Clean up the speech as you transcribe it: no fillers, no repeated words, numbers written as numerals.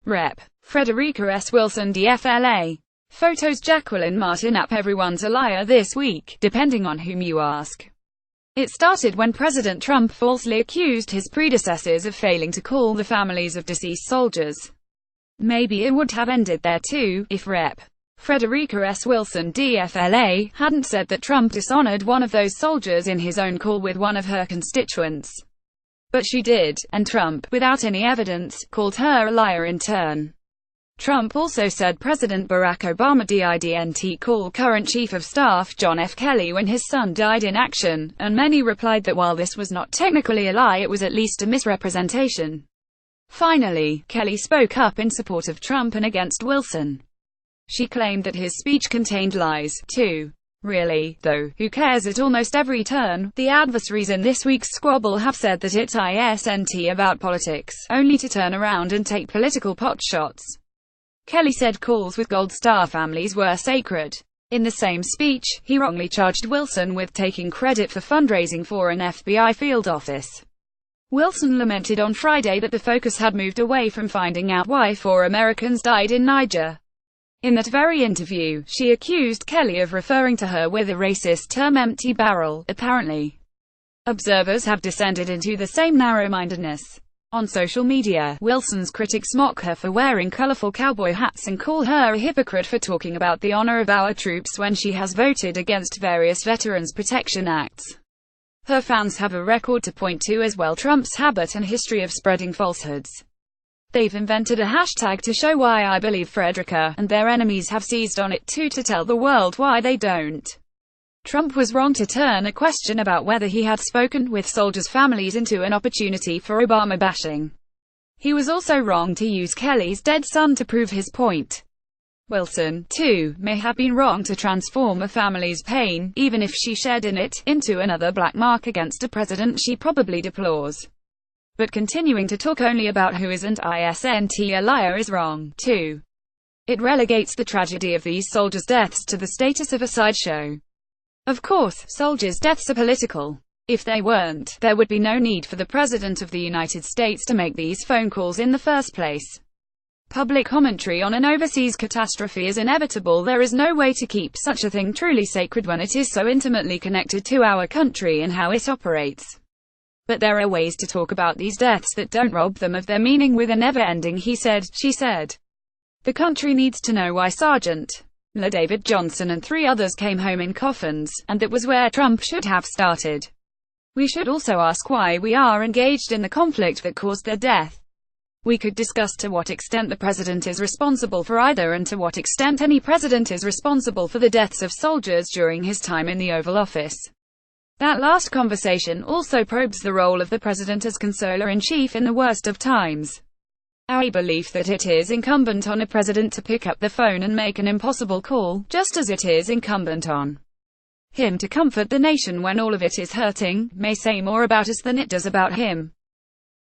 Rep. Frederica S. Wilson DFLA. Photos Jacqueline Martin App. Everyone's a liar this week, depending on whom you ask. It started when President Trump falsely accused his predecessors of failing to call the families of deceased soldiers. Maybe it would have ended there too, if Rep. Frederica S. Wilson DFLA hadn't said that Trump dishonored one of those soldiers in his own call with one of her constituents. But she did, and Trump, without any evidence, called her a liar in turn. Trump also said President Barack Obama didn't call current Chief of Staff John F. Kelly when his son died in action, and many replied that while this was not technically a lie, it was at least a misrepresentation. Finally, Kelly spoke up in support of Trump and against Wilson. She claimed that his speech contained lies, too. Really, though, who cares? At almost every turn, the adversaries in this week's squabble have said that it isn't about politics, only to turn around and take political potshots. Kelly said calls with Gold Star families were sacred. In the same speech, he wrongly charged Wilson with taking credit for fundraising for an FBI field office. Wilson lamented on Friday that the focus had moved away from finding out why 4 Americans died in Niger. In that very interview, she accused Kelly of referring to her with a racist term, empty barrel, apparently. Observers have descended into the same narrow-mindedness. On social media, Wilson's critics mock her for wearing colorful cowboy hats and call her a hypocrite for talking about the honor of our troops when she has voted against various Veterans Protection Acts. Her fans have a record to point to as well: Trump's habit and history of spreading falsehoods. They've invented a hashtag to show why I believe Frederica, and their enemies have seized on it too to tell the world why they don't. Trump was wrong to turn a question about whether he had spoken with soldiers' families into an opportunity for Obama bashing. He was also wrong to use Kelly's dead son to prove his point. Wilson, too, may have been wrong to transform a family's pain, even if she shared in it, into another black mark against a president she probably deplores. But continuing to talk only about who isn't a liar is wrong, too. It relegates the tragedy of these soldiers' deaths to the status of a sideshow. Of course, soldiers' deaths are political. If they weren't, there would be no need for the President of the United States to make these phone calls in the first place. Public commentary on an overseas catastrophe is inevitable. There is no way to keep such a thing truly sacred when it is so intimately connected to our country and how it operates. But there are ways to talk about these deaths that don't rob them of their meaning with a never-ending he said, she said. The country needs to know why Sergeant David Johnson and 3 others came home in coffins, and that was where Trump should have started. We should also ask why we are engaged in the conflict that caused their death. We could discuss to what extent the president is responsible for either, and to what extent any president is responsible for the deaths of soldiers during his time in the Oval Office. That last conversation also probes the role of the president as consoler-in-chief in the worst of times. Our belief that it is incumbent on a president to pick up the phone and make an impossible call, just as it is incumbent on him to comfort the nation when all of it is hurting, may say more about us than it does about him.